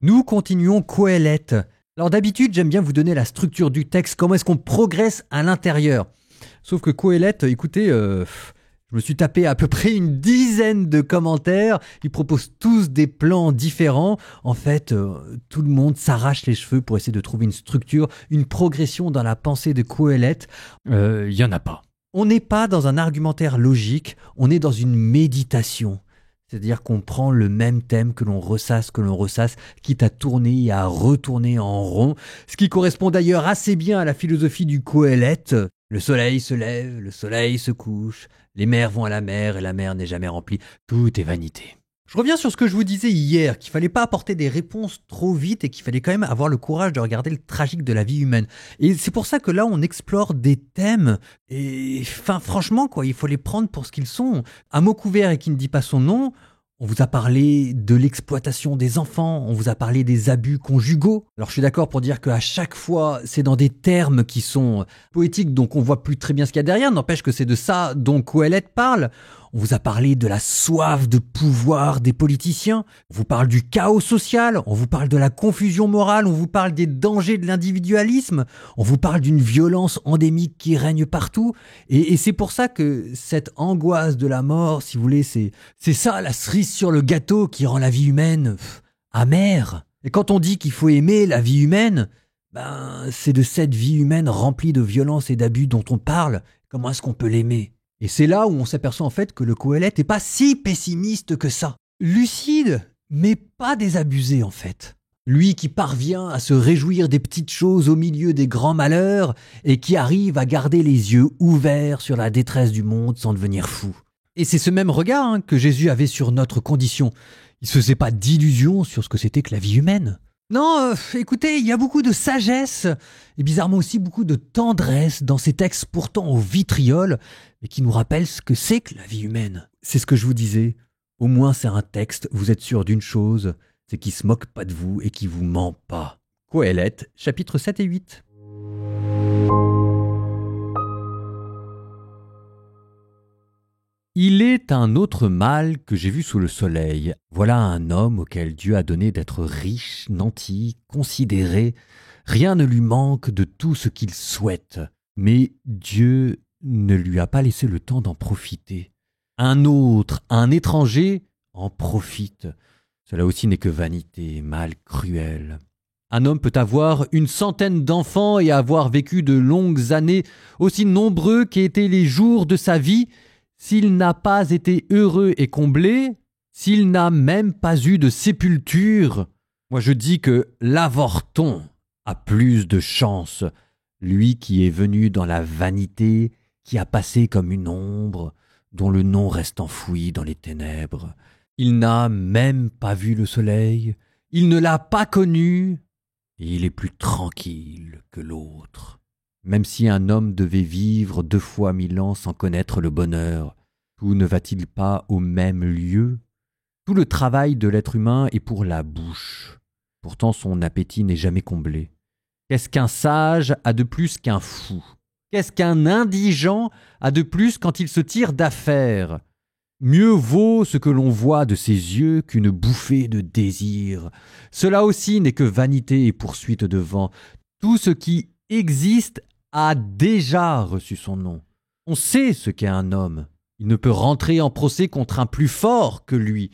Nous continuons Qoheleth. Alors d'habitude, j'aime bien vous donner la structure du texte, comment est-ce qu'on progresse à l'intérieur. Sauf que Qoheleth, écoutez, je me suis tapé à peu près une dizaine de commentaires. Ils proposent tous des plans différents. En fait, tout le monde s'arrache les cheveux pour essayer de trouver une structure, une progression dans la pensée de Qoheleth. Il y en a pas. On n'est pas dans un argumentaire logique, on est dans une méditation. C'est-à-dire qu'on prend le même thème que l'on ressasse, quitte à tourner et à retourner en rond, ce qui correspond d'ailleurs assez bien à la philosophie du Qoheleth. Le soleil se lève, le soleil se couche, les mers vont à la mer et la mer n'est jamais remplie, tout est vanité. Je reviens sur ce que je vous disais hier, qu'il fallait pas apporter des réponses trop vite et qu'il fallait quand même avoir le courage de regarder le tragique de la vie humaine. Et c'est pour ça que là, on explore des thèmes et, franchement, quoi, il faut les prendre pour ce qu'ils sont. Un mot couvert et qui ne dit pas son nom. On vous a parlé de l'exploitation des enfants, on vous a parlé des abus conjugaux. Alors je suis d'accord pour dire qu'à chaque fois, c'est dans des termes qui sont poétiques, donc on voit plus très bien ce qu'il y a derrière. N'empêche que c'est de ça dont Qoheleth parle. On vous a parlé de la soif de pouvoir des politiciens. On vous parle du chaos social, on vous parle de la confusion morale, on vous parle des dangers de l'individualisme, on vous parle d'une violence endémique qui règne partout. Et c'est pour ça que cette angoisse de la mort, si vous voulez, c'est ça la cerise sur le gâteau qui rend la vie humaine amère. Et quand on dit qu'il faut aimer la vie humaine, c'est de cette vie humaine remplie de violence et d'abus dont on parle. Comment est-ce qu'on peut l'aimer ? Et c'est là où on s'aperçoit en fait que le Qoheleth n'est pas si pessimiste que ça. Lucide, mais pas désabusé en fait. Lui qui parvient à se réjouir des petites choses au milieu des grands malheurs et qui arrive à garder les yeux ouverts sur la détresse du monde sans devenir fou. Et c'est ce même regard que Jésus avait sur notre condition. Il ne se faisait pas d'illusions sur ce que c'était que la vie humaine. Non, écoutez, il y a beaucoup de sagesse et bizarrement aussi beaucoup de tendresse dans ces textes pourtant au vitriol, mais qui nous rappellent ce que c'est que la vie humaine. C'est ce que je vous disais. Au moins c'est un texte, vous êtes sûr d'une chose, c'est qu'il se moque pas de vous et qu'il vous ment pas. Qoheleth, chapitres 7 et 8. Il est un autre mal que j'ai vu sous le soleil. Voilà un homme auquel Dieu a donné d'être riche, nanti, considéré. Rien ne lui manque de tout ce qu'il souhaite. Mais Dieu ne lui a pas laissé le temps d'en profiter. Un autre, un étranger, en profite. Cela aussi n'est que vanité, mal cruel. Un homme peut avoir 100 d'enfants et avoir vécu de longues années, aussi nombreux qu'étaient les jours de sa vie. S'il n'a pas été heureux et comblé, s'il n'a même pas eu de sépulture, moi je dis que l'avorton a plus de chance, lui qui est venu dans la vanité, qui a passé comme une ombre, dont le nom reste enfoui dans les ténèbres. Il n'a même pas vu le soleil, il ne l'a pas connu, et il est plus tranquille que l'autre. Même si un homme devait vivre 2 fois 1000 ans sans connaître le bonheur, tout ne va-t-il pas au même lieu ? Tout le travail de l'être humain est pour la bouche. Pourtant son appétit n'est jamais comblé. Qu'est-ce qu'un sage a de plus qu'un fou ? Qu'est-ce qu'un indigent a de plus quand il se tire d'affaire ? Mieux vaut ce que l'on voit de ses yeux qu'une bouffée de désir. Cela aussi n'est que vanité et poursuite de vent. Tout ce qui existe a déjà reçu son nom. On sait ce qu'est un homme. Il ne peut rentrer en procès contre un plus fort que lui.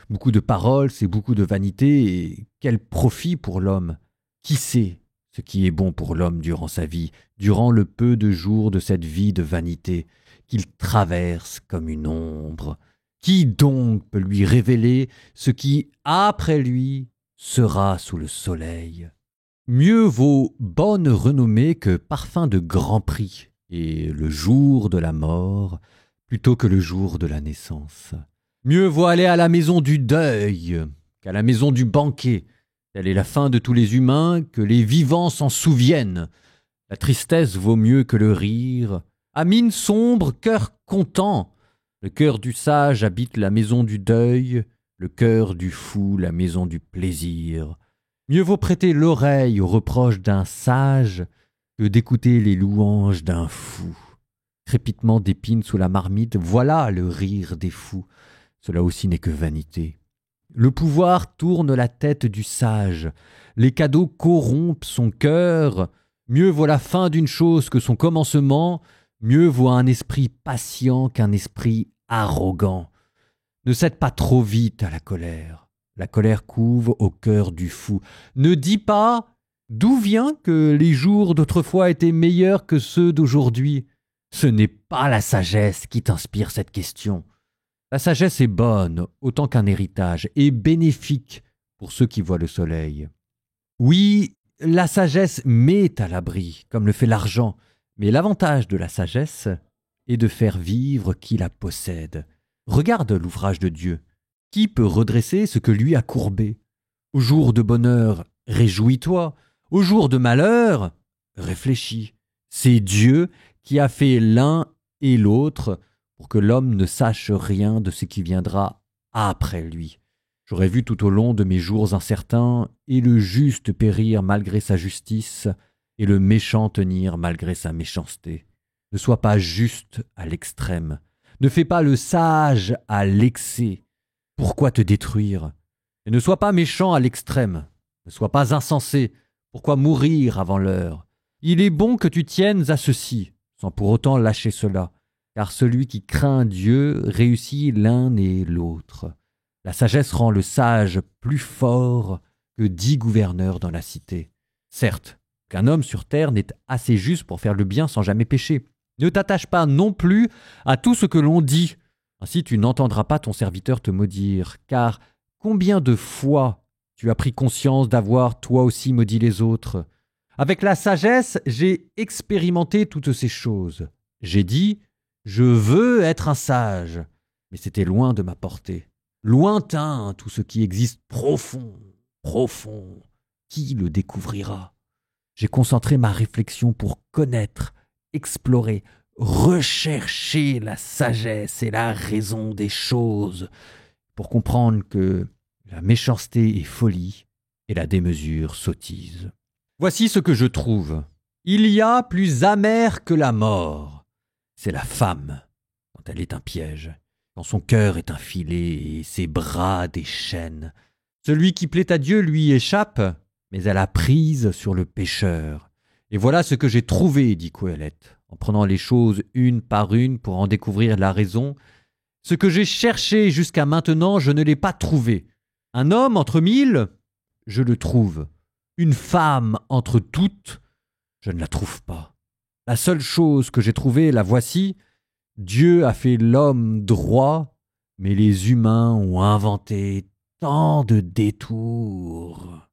Beaucoup de paroles, c'est beaucoup de vanité, et quel profit pour l'homme. Qui sait ce qui est bon pour l'homme durant sa vie, durant le peu de jours de cette vie de vanité qu'il traverse comme une ombre ? Qui donc peut lui révéler ce qui, après lui, sera sous le soleil ? Mieux vaut bonne renommée que parfum de grand prix, et le jour de la mort plutôt que le jour de la naissance. Mieux vaut aller à la maison du deuil qu'à la maison du banquet. Telle est la fin de tous les humains, que les vivants s'en souviennent. La tristesse vaut mieux que le rire. À mine sombre, cœur content. Le cœur du sage habite la maison du deuil, le cœur du fou la maison du plaisir. Mieux vaut prêter l'oreille aux reproches d'un sage que d'écouter les louanges d'un fou. Crépitement d'épines sous la marmite, voilà le rire des fous. Cela aussi n'est que vanité. Le pouvoir tourne la tête du sage. Les cadeaux corrompent son cœur. Mieux vaut la fin d'une chose que son commencement. Mieux vaut un esprit patient qu'un esprit arrogant. Ne cède pas trop vite à la colère. La colère couve au cœur du fou. Ne dis pas d'où vient que les jours d'autrefois étaient meilleurs que ceux d'aujourd'hui. Ce n'est pas la sagesse qui t'inspire cette question. La sagesse est bonne autant qu'un héritage et bénéfique pour ceux qui voient le soleil. Oui, la sagesse met à l'abri, comme le fait l'argent, mais l'avantage de la sagesse est de faire vivre qui la possède. Regarde l'ouvrage de Dieu. Qui peut redresser ce que lui a courbé? Au jour de bonheur, réjouis-toi. Au jour de malheur, réfléchis. C'est Dieu qui a fait l'un et l'autre pour que l'homme ne sache rien de ce qui viendra après lui. J'aurais vu tout au long de mes jours incertains et le juste périr malgré sa justice et le méchant tenir malgré sa méchanceté. Ne sois pas juste à l'extrême. Ne fais pas le sage à l'excès. Pourquoi te détruire? Et ne sois pas méchant à l'extrême. Ne sois pas insensé. Pourquoi mourir avant l'heure? Il est bon que tu tiennes à ceci, sans pour autant lâcher cela, car celui qui craint Dieu réussit l'un et l'autre. La sagesse rend le sage plus fort que 10 gouverneurs dans la cité. Certes, qu'un homme sur terre n'est assez juste pour faire le bien sans jamais pécher. Ne t'attache pas non plus à tout ce que l'on dit. Ainsi tu n'entendras pas ton serviteur te maudire, car combien de fois tu as pris conscience d'avoir toi aussi maudit les autres? Avec la sagesse, j'ai expérimenté toutes ces choses. J'ai dit, je veux être un sage, mais c'était loin de ma portée. Lointain tout ce qui existe profond, profond. Qui le découvrira? J'ai concentré ma réflexion pour connaître, explorer, rechercher la sagesse et la raison des choses, pour comprendre que la méchanceté est folie et la démesure sottise. Voici ce que je trouve. Il y a plus amer que la mort. C'est la femme, quand elle est un piège, quand son cœur est un filet et ses bras des chaînes. Celui qui plaît à Dieu lui échappe, mais elle a prise sur le pécheur. Et voilà ce que j'ai trouvé, dit Qoheleth, en prenant les choses une par une pour en découvrir la raison. Ce que j'ai cherché jusqu'à maintenant, je ne l'ai pas trouvé. Un homme entre 1000, je le trouve. Une femme entre toutes, je ne la trouve pas. La seule chose que j'ai trouvée, la voici. Dieu a fait l'homme droit, mais les humains ont inventé tant de détours.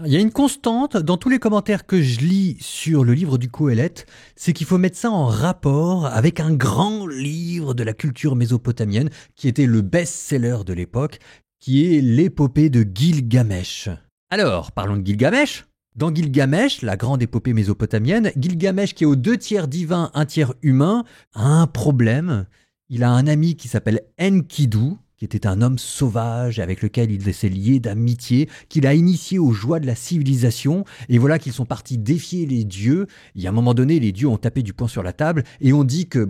Il y a une constante dans tous les commentaires que je lis sur le livre du Qoheleth, c'est qu'il faut mettre ça en rapport avec un grand livre de la culture mésopotamienne qui était le best-seller de l'époque, qui est l'épopée de Gilgamesh. Alors, parlons de Gilgamesh. Dans Gilgamesh, la grande épopée mésopotamienne, Gilgamesh qui est aux 2 tiers divin, 1 tiers humain, a un problème. Il a un ami qui s'appelle Enkidu, qui était un homme sauvage avec lequel il s'est lié d'amitié, qu'il a initié aux joies de la civilisation, et voilà qu'ils sont partis défier les dieux. Il y a un moment donné, les dieux ont tapé du poing sur la table, et on dit que,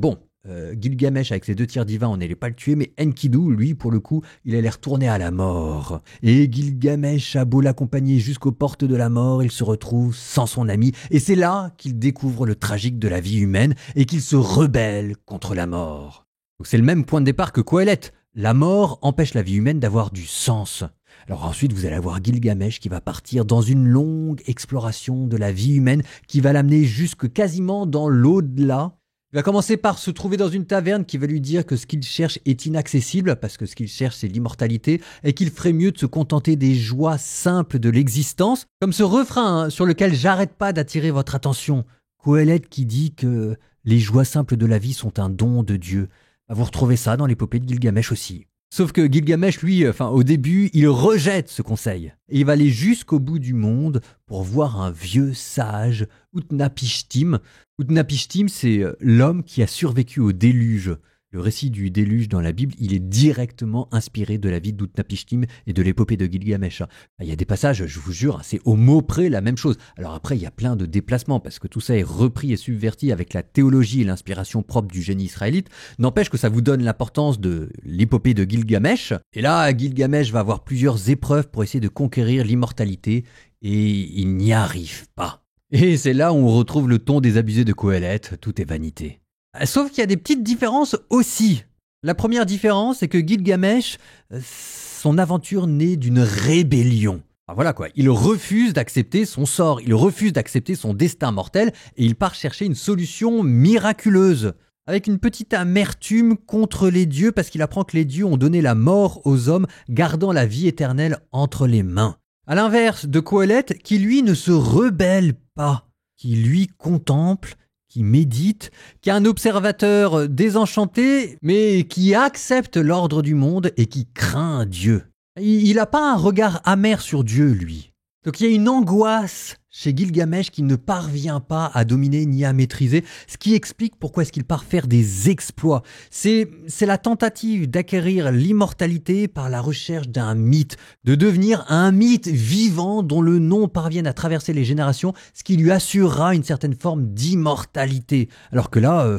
Gilgamesh avec ses 2 tiers divins, on n'allait pas le tuer, mais Enkidu, lui, pour le coup, il allait retourner à la mort. Et Gilgamesh a beau l'accompagner jusqu'aux portes de la mort, il se retrouve sans son ami, et c'est là qu'il découvre le tragique de la vie humaine, et qu'il se rebelle contre la mort. Donc c'est le même point de départ que Qoheleth. La mort empêche la vie humaine d'avoir du sens. Alors ensuite, vous allez avoir Gilgamesh qui va partir dans une longue exploration de la vie humaine qui va l'amener jusque quasiment dans l'au-delà. Il va commencer par se trouver dans une taverne qui va lui dire que ce qu'il cherche est inaccessible, parce que ce qu'il cherche c'est l'immortalité, et qu'il ferait mieux de se contenter des joies simples de l'existence. Comme ce refrain sur lequel j'arrête pas d'attirer votre attention. Qoheleth qui dit que les joies simples de la vie sont un don de Dieu. Vous retrouvez ça dans l'épopée de Gilgamesh aussi. Sauf que Gilgamesh, lui, au début, il rejette ce conseil. Et il va aller jusqu'au bout du monde pour voir un vieux sage, Utnapishtim. Utnapishtim, c'est l'homme qui a survécu au déluge. Le récit du déluge dans la Bible, il est directement inspiré de la vie d'Utnapishtim et de l'épopée de Gilgamesh. Il y a des passages, je vous jure, c'est au mot près la même chose. Alors après, il y a plein de déplacements parce que tout ça est repris et subverti avec la théologie et l'inspiration propre du génie israélite. N'empêche que ça vous donne l'importance de l'épopée de Gilgamesh. Et là, Gilgamesh va avoir plusieurs épreuves pour essayer de conquérir l'immortalité et il n'y arrive pas. Et c'est là où on retrouve le ton désabusé de Qoheleth, tout est vanité. Sauf qu'il y a des petites différences aussi. La première différence, c'est que Gilgamesh, son aventure naît d'une rébellion. Alors voilà quoi, il refuse d'accepter son sort, il refuse d'accepter son destin mortel et il part chercher une solution miraculeuse. Avec une petite amertume contre les dieux parce qu'il apprend que les dieux ont donné la mort aux hommes, gardant la vie éternelle entre les mains. À l'inverse de Qoheleth, qui lui ne se rebelle pas, qui lui contemple, qui médite, qui est un observateur désenchanté, mais qui accepte l'ordre du monde et qui craint Dieu. Il n'a pas un regard amer sur Dieu, lui. Donc il y a une angoisse chez Gilgamesh qui ne parvient pas à dominer ni à maîtriser, ce qui explique pourquoi est-ce qu'il part faire des exploits. C'est la tentative d'acquérir l'immortalité par la recherche d'un mythe, de devenir un mythe vivant dont le nom parvienne à traverser les générations, ce qui lui assurera une certaine forme d'immortalité. Alors que là,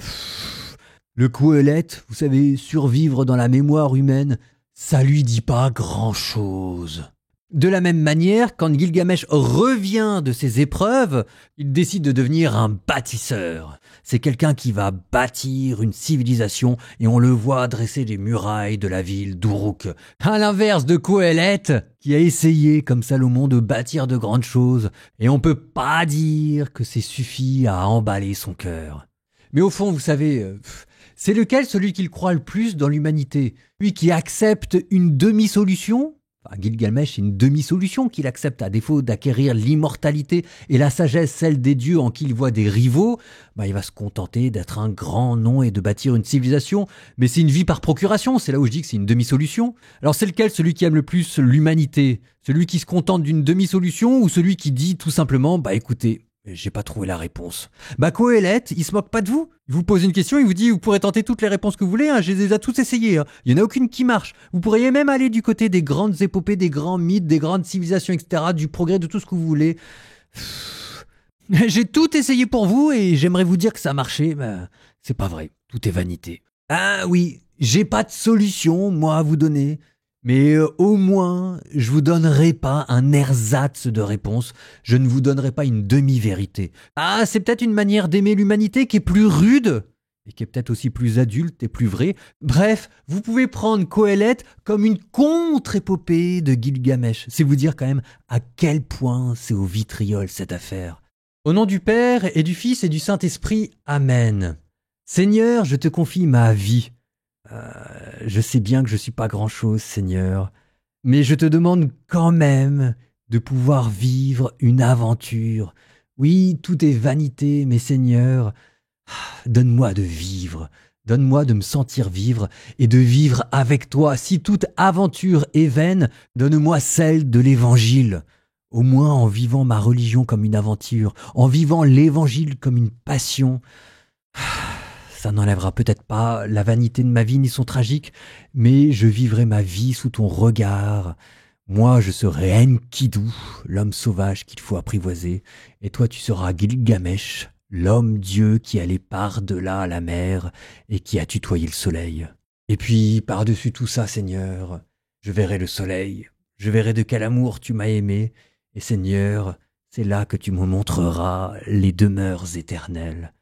le Qoheleth, vous savez, survivre dans la mémoire humaine, ça lui dit pas grand-chose. De la même manière, quand Gilgamesh revient de ses épreuves, il décide de devenir un bâtisseur. C'est quelqu'un qui va bâtir une civilisation et on le voit dresser les murailles de la ville d'Uruk. À l'inverse de Qoheleth, qui a essayé, comme Salomon, de bâtir de grandes choses. Et on peut pas dire que c'est suffi à emballer son cœur. Mais au fond, vous savez, c'est lequel celui qui croit le plus dans l'humanité? Lui qui accepte une demi-solution? Gilgamesh, c'est une demi-solution qu'il accepte à défaut d'acquérir l'immortalité et la sagesse, celle des dieux en qui il voit des rivaux. Il va se contenter d'être un grand nom et de bâtir une civilisation. Mais c'est une vie par procuration, c'est là où je dis que c'est une demi-solution. Alors c'est lequel celui qui aime le plus l'humanité? Celui qui se contente d'une demi-solution ou celui qui dit tout simplement, écoutez, j'ai pas trouvé la réponse. Qoheleth, il se moque pas de vous. Il vous pose une question, il vous dit, vous pourrez tenter toutes les réponses que vous voulez, je les ai toutes essayées. Il n'y en a aucune qui marche. Vous pourriez même aller du côté des grandes épopées, des grands mythes, des grandes civilisations, etc., du progrès, de tout ce que vous voulez. J'ai tout essayé pour vous et j'aimerais vous dire que ça a marché, mais c'est pas vrai. Tout est vanité. Ah oui, j'ai pas de solution, moi, à vous donner. Mais au moins, je vous donnerai pas un ersatz de réponse, je ne vous donnerai pas une demi-vérité. Ah, c'est peut-être une manière d'aimer l'humanité qui est plus rude, et qui est peut-être aussi plus adulte et plus vraie. Bref, vous pouvez prendre Qoheleth comme une contre-épopée de Gilgamesh. C'est vous dire quand même à quel point c'est au vitriol cette affaire. Au nom du Père et du Fils et du Saint-Esprit, Amen. Seigneur, je te confie ma vie. Je sais bien que je suis pas grand-chose, Seigneur, mais je te demande quand même de pouvoir vivre une aventure. Oui, tout est vanité, mais Seigneur, donne-moi de vivre, donne-moi de me sentir vivre et de vivre avec toi. Si toute aventure est vaine, donne-moi celle de l'Évangile. Au moins en vivant ma religion comme une aventure, en vivant l'Évangile comme une passion. Ça n'enlèvera peut-être pas la vanité de ma vie ni son tragique, mais je vivrai ma vie sous ton regard. Moi, je serai Enkidu, l'homme sauvage qu'il faut apprivoiser, et toi tu seras Gilgamesh, l'homme-dieu qui allait par-delà la mer et qui a tutoyé le soleil. Et puis, par-dessus tout ça, Seigneur, je verrai le soleil, je verrai de quel amour tu m'as aimé, et Seigneur, c'est là que tu me montreras les demeures éternelles.